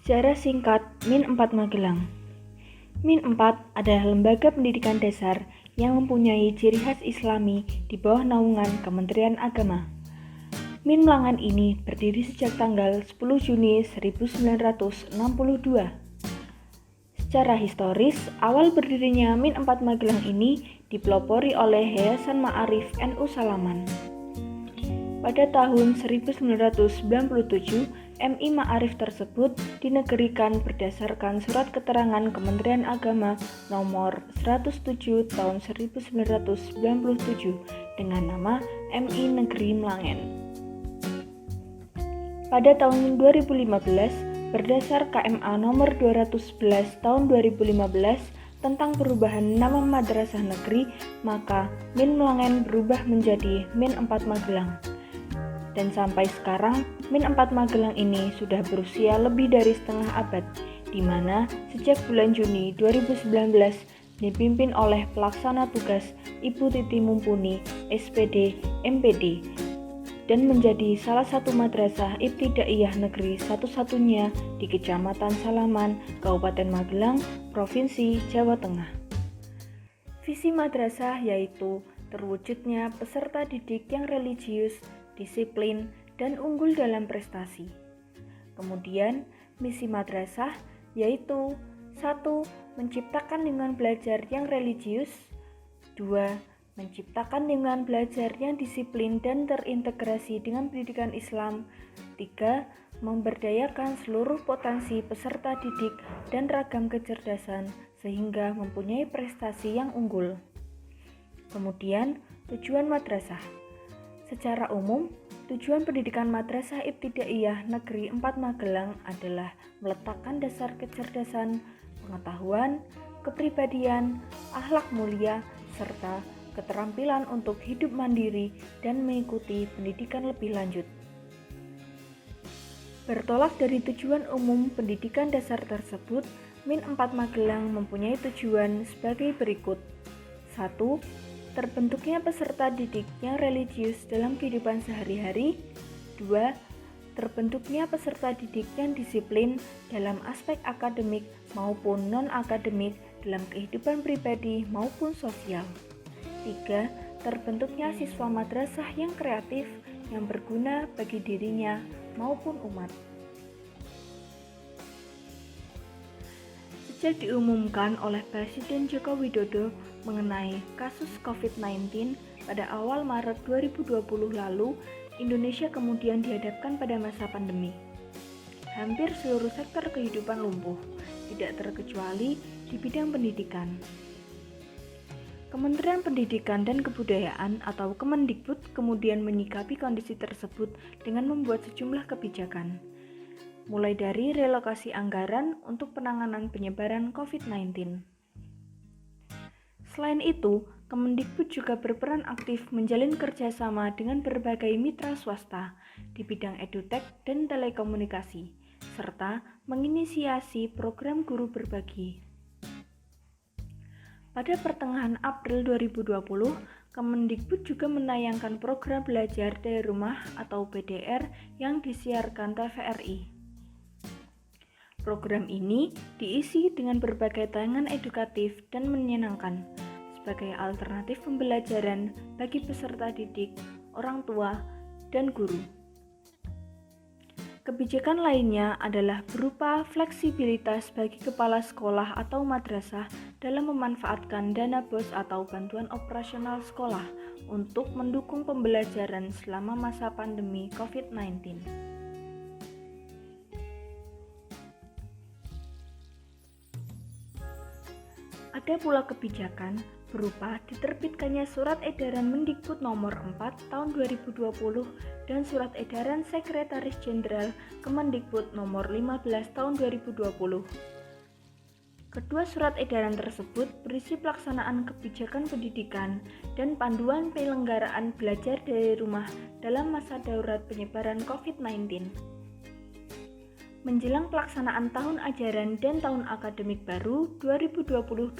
Sejarah singkat Min 4 Magelang. Min 4 adalah lembaga pendidikan dasar yang mempunyai ciri khas Islami di bawah naungan Kementerian Agama. Min Mlangan ini berdiri sejak tanggal 10 Juni 1962. Secara historis, awal berdirinya Min 4 Magelang ini dipelopori oleh Yayasan Ma'arif NU Salaman. Pada tahun 1997, MI Ma'arif tersebut dinegerikan berdasarkan Surat Keterangan Kementerian Agama nomor 107 tahun 1997 dengan nama MI Negeri Mlangen. Pada tahun 2015, berdasar KMA nomor 211 tahun 2015 tentang perubahan nama madrasah negeri, maka Min Mlangen berubah menjadi Min 4 Magelang. Dan sampai sekarang, Min 4 Magelang ini sudah berusia lebih dari setengah abad, di mana sejak bulan Juni 2019 dipimpin oleh pelaksana tugas Ibu Titi Mumpuni, SPD, MPD, dan menjadi salah satu madrasah ibtidaiyah negeri satu-satunya di Kecamatan Salaman, Kabupaten Magelang, Provinsi Jawa Tengah. Visi madrasah yaitu terwujudnya peserta didik yang religius, disiplin, dan unggul dalam prestasi. Kemudian, misi madrasah yaitu 1. Menciptakan lingkungan belajar yang religius. 2. Menciptakan lingkungan belajar yang disiplin dan terintegrasi dengan pendidikan Islam. 3. Memberdayakan seluruh potensi peserta didik dan ragam kecerdasan sehingga mempunyai prestasi yang unggul. Kemudian, tujuan madrasah. Secara umum, tujuan pendidikan Madrasah Ibtidaiyah Negeri 4 Magelang adalah meletakkan dasar kecerdasan, pengetahuan, kepribadian, akhlak mulia, serta keterampilan untuk hidup mandiri dan mengikuti pendidikan lebih lanjut. Bertolak dari tujuan umum pendidikan dasar tersebut, Min 4 Magelang mempunyai tujuan sebagai berikut. 1. Terbentuknya peserta didik yang religius dalam kehidupan sehari-hari. 2. Terbentuknya peserta didik yang disiplin dalam aspek akademik maupun non-akademik dalam kehidupan pribadi maupun sosial. 3. Terbentuknya siswa madrasah yang kreatif yang berguna bagi dirinya maupun umat. Sejak diumumkan oleh Presiden Joko Widodo mengenai kasus COVID-19 pada awal Maret 2020 lalu, Indonesia kemudian dihadapkan pada masa pandemi. Hampir seluruh sektor kehidupan lumpuh, tidak terkecuali di bidang pendidikan. Kementerian Pendidikan dan Kebudayaan atau Kemendikbud kemudian menyikapi kondisi tersebut dengan membuat sejumlah kebijakan, mulai dari relokasi anggaran untuk penanganan penyebaran COVID-19. Selain itu, Kemendikbud juga berperan aktif menjalin kerjasama dengan berbagai mitra swasta di bidang edutech dan telekomunikasi, serta menginisiasi program guru berbagi. Pada pertengahan April 2020, Kemendikbud juga menayangkan program belajar dari rumah atau PDR yang disiarkan TVRI. Program ini diisi dengan berbagai tayangan edukatif dan menyenangkan sebagai alternatif pembelajaran bagi peserta didik, orang tua, dan guru. Kebijakan lainnya adalah berupa fleksibilitas bagi kepala sekolah atau madrasah dalam memanfaatkan dana BOS atau bantuan operasional sekolah untuk mendukung pembelajaran selama masa pandemi COVID-19. Ada pula kebijakan berupa diterbitkannya Surat Edaran Mendikbud nomor 4 tahun 2020 dan Surat Edaran Sekretaris Jenderal Kemendikbud nomor 15 tahun 2020. Kedua surat edaran tersebut berisi pelaksanaan kebijakan pendidikan dan panduan penyelenggaraan belajar dari rumah dalam masa darurat penyebaran COVID-19. Menjelang pelaksanaan tahun ajaran dan tahun akademik baru 2020-2021,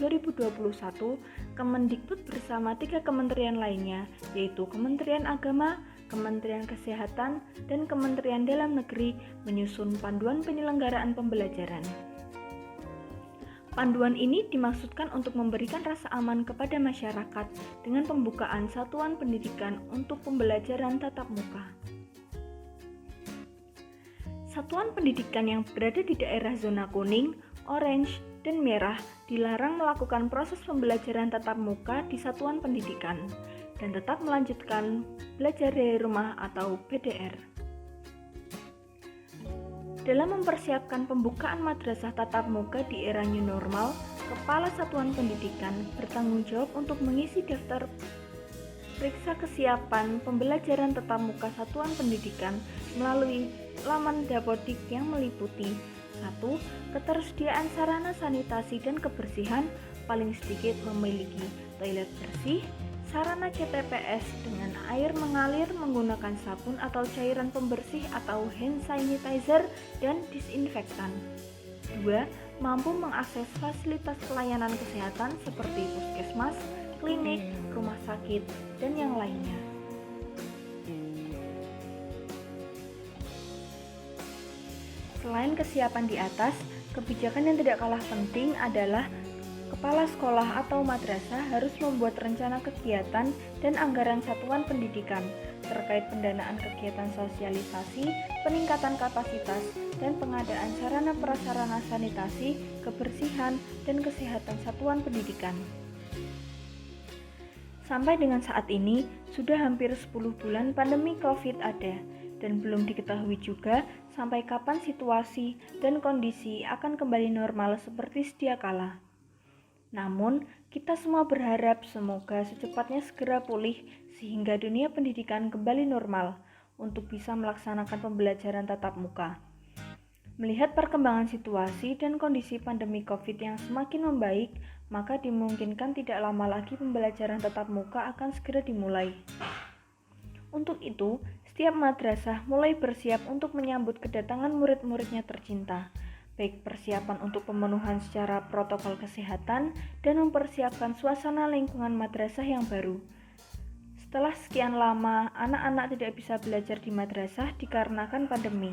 Kemendikbud bersama 3 kementerian lainnya, yaitu Kementerian Agama, Kementerian Kesehatan, dan Kementerian Dalam Negeri menyusun panduan penyelenggaraan pembelajaran. Panduan ini dimaksudkan untuk memberikan rasa aman kepada masyarakat dengan pembukaan satuan pendidikan untuk pembelajaran tatap muka. Satuan pendidikan yang berada di daerah zona kuning, orange, dan merah dilarang melakukan proses pembelajaran tatap muka di satuan pendidikan dan tetap melanjutkan belajar dari rumah atau BDR. Dalam mempersiapkan pembukaan madrasah tatap muka di era new normal, Kepala Satuan Pendidikan bertanggung jawab untuk mengisi daftar periksa kesiapan pembelajaran tatap muka satuan pendidikan melalui laman Dapodik yang meliputi 1. Ketersediaan sarana sanitasi dan kebersihan, paling sedikit memiliki toilet bersih, sarana CTPS dengan air mengalir menggunakan sabun atau cairan pembersih atau hand sanitizer dan disinfektan. 2. Mampu mengakses fasilitas pelayanan kesehatan seperti puskesmas, klinik, rumah sakit, dan yang lainnya. Selain kesiapan di atas, kebijakan yang tidak kalah penting adalah Kepala sekolah atau madrasah harus membuat rencana kegiatan dan anggaran satuan pendidikan terkait pendanaan kegiatan sosialisasi, peningkatan kapasitas, dan pengadaan sarana prasarana sanitasi, kebersihan, dan kesehatan satuan pendidikan. Sampai dengan saat ini, sudah hampir 10 bulan pandemi COVID ada, dan belum diketahui juga sampai kapan situasi dan kondisi akan kembali normal seperti sedia kala. Namun, kita semua berharap semoga secepatnya segera pulih sehingga dunia pendidikan kembali normal untuk bisa melaksanakan pembelajaran tatap muka. Melihat perkembangan situasi dan kondisi pandemi COVID yang semakin membaik, maka dimungkinkan tidak lama lagi pembelajaran tatap muka akan segera dimulai. Untuk itu, setiap madrasah mulai bersiap untuk menyambut kedatangan murid-muridnya tercinta, baik persiapan untuk pemenuhan secara protokol kesehatan dan mempersiapkan suasana lingkungan madrasah yang baru. Setelah sekian lama, anak-anak tidak bisa belajar di madrasah dikarenakan pandemi.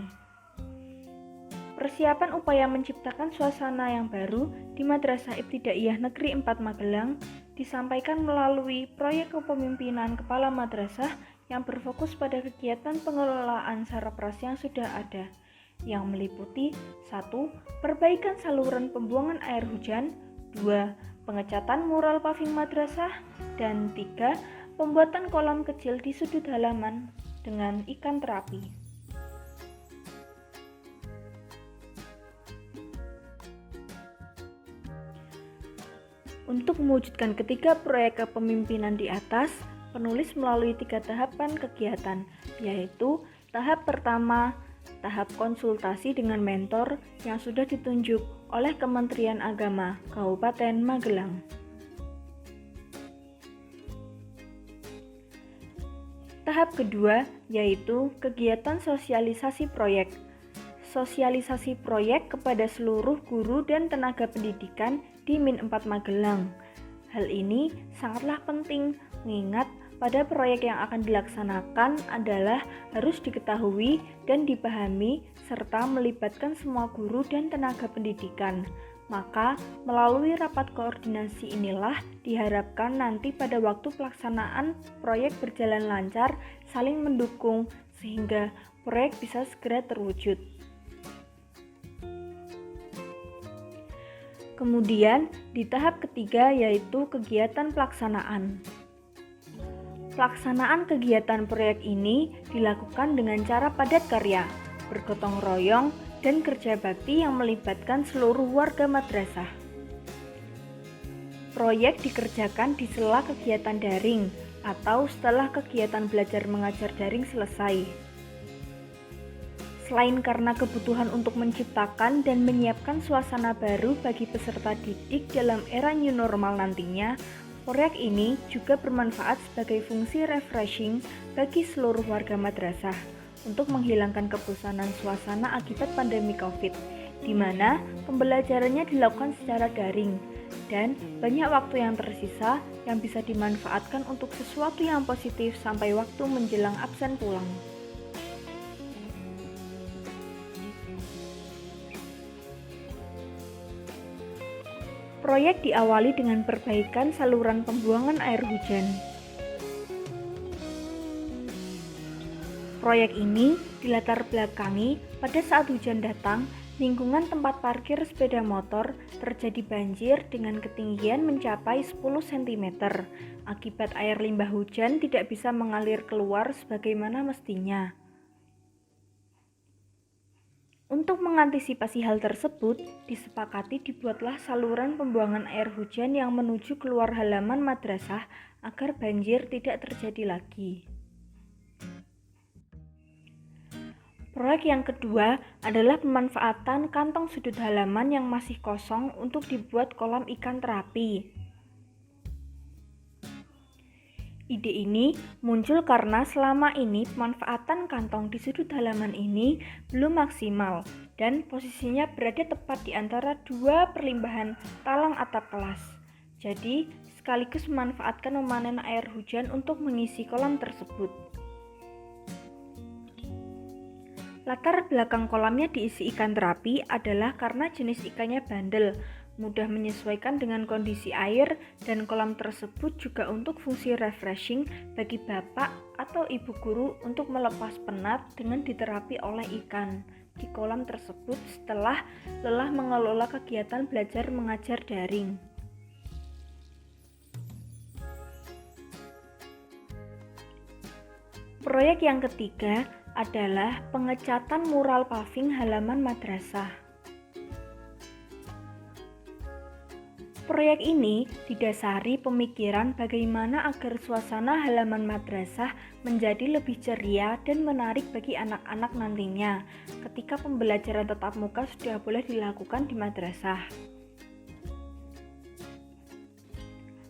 Persiapan upaya menciptakan suasana yang baru di Madrasah Ibtidaiyah Negeri 4 Magelang disampaikan melalui proyek kepemimpinan Kepala Madrasah yang berfokus pada kegiatan pengelolaan sarapras yang sudah ada, yang meliputi 1. Perbaikan saluran pembuangan air hujan, 2. Pengecatan mural paving madrasah, dan 3. Pembuatan kolam kecil di sudut halaman dengan ikan terapi. Untuk mewujudkan ketiga proyek kepemimpinan di atas, penulis melalui 3 tahapan kegiatan, yaitu tahap pertama, tahap konsultasi dengan mentor yang sudah ditunjuk oleh Kementerian Agama Kabupaten Magelang. Tahap kedua yaitu kegiatan sosialisasi proyek. Sosialisasi proyek kepada seluruh guru dan tenaga pendidikan di Min 4 Magelang. Hal ini sangatlah penting mengingat pada proyek yang akan dilaksanakan adalah harus diketahui dan dipahami serta melibatkan semua guru dan tenaga pendidikan. Maka melalui rapat koordinasi inilah diharapkan nanti pada waktu pelaksanaan proyek berjalan lancar, saling mendukung sehingga proyek bisa segera terwujud. Kemudian di tahap ketiga yaitu kegiatan pelaksanaan. Pelaksanaan kegiatan proyek ini dilakukan dengan cara padat karya, bergotong royong, dan kerja bakti yang melibatkan seluruh warga madrasah. Proyek dikerjakan di sela kegiatan daring atau setelah kegiatan belajar mengajar daring selesai. Selain karena kebutuhan untuk menciptakan dan menyiapkan suasana baru bagi peserta didik dalam era new normal nantinya, proyek ini juga bermanfaat sebagai fungsi refreshing bagi seluruh warga madrasah untuk menghilangkan kebosanan suasana akibat pandemi COVID, di mana pembelajarannya dilakukan secara daring. dan banyak waktu yang tersisa yang bisa dimanfaatkan untuk sesuatu yang positif sampai waktu menjelang absen pulang. Proyek diawali dengan perbaikan saluran pembuangan air hujan. Proyek ini dilatar belakangi pada saat hujan datang, lingkungan tempat parkir sepeda motor terjadi banjir dengan ketinggian mencapai 10 cm. Akibat air limbah hujan tidak bisa mengalir keluar sebagaimana mestinya. Untuk mengantisipasi hal tersebut, disepakati dibuatlah saluran pembuangan air hujan yang menuju keluar halaman madrasah agar banjir tidak terjadi lagi. Proyek yang kedua adalah pemanfaatan kantong sudut halaman yang masih kosong untuk dibuat kolam ikan terapi. Ide ini muncul karena selama ini pemanfaatan kantong di sudut halaman ini belum maksimal dan posisinya berada tepat di antara dua perlimbahan talang atap kelas. Jadi, sekaligus memanfaatkan memanen air hujan untuk mengisi kolam tersebut. Latar belakang kolamnya diisi ikan terapi adalah karena jenis ikannya bandel, mudah menyesuaikan dengan kondisi air, dan kolam tersebut juga untuk fungsi refreshing bagi bapak atau ibu guru untuk melepas penat dengan diterapi oleh ikan di kolam tersebut setelah lelah mengelola kegiatan belajar mengajar daring. Proyek yang ketiga adalah pengecatan mural paving halaman madrasah. Proyek ini didasari pemikiran bagaimana agar suasana halaman madrasah menjadi lebih ceria dan menarik bagi anak-anak nantinya ketika pembelajaran tatap muka sudah boleh dilakukan di madrasah.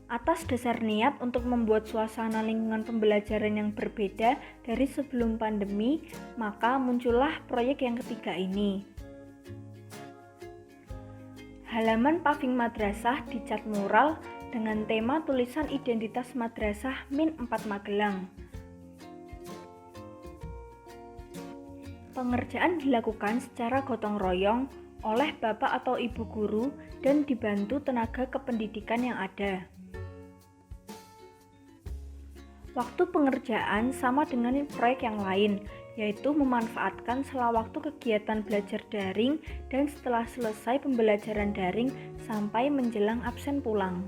Atas dasar niat untuk membuat suasana lingkungan pembelajaran yang berbeda dari sebelum pandemi, maka muncullah proyek yang ketiga ini. Halaman paving madrasah dicat mural dengan tema tulisan identitas madrasah Min 4 Magelang. Pengerjaan dilakukan secara gotong royong oleh bapak atau ibu guru dan dibantu tenaga kependidikan yang ada. Waktu pengerjaan sama dengan proyek yang lain, yaitu memanfaatkan sela waktu kegiatan belajar daring dan setelah selesai pembelajaran daring sampai menjelang absen pulang.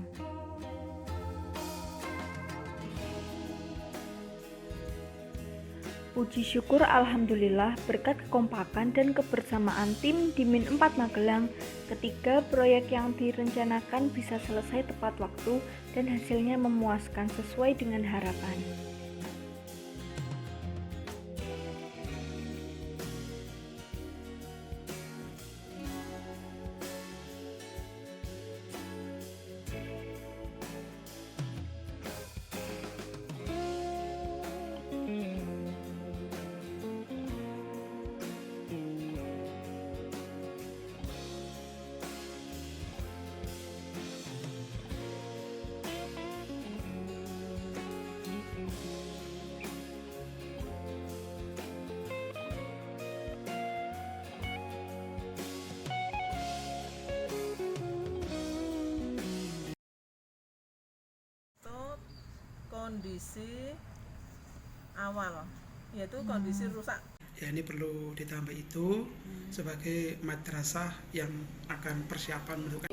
Puji syukur alhamdulillah berkat kekompakan dan kebersamaan tim di Min 4 Magelang, ketiga proyek yang direncanakan bisa selesai tepat waktu dan hasilnya memuaskan sesuai dengan harapan. Kondisi awal yaitu kondisi rusak. Ya, ini perlu ditambah itu sebagai madrasah yang akan persiapan untuk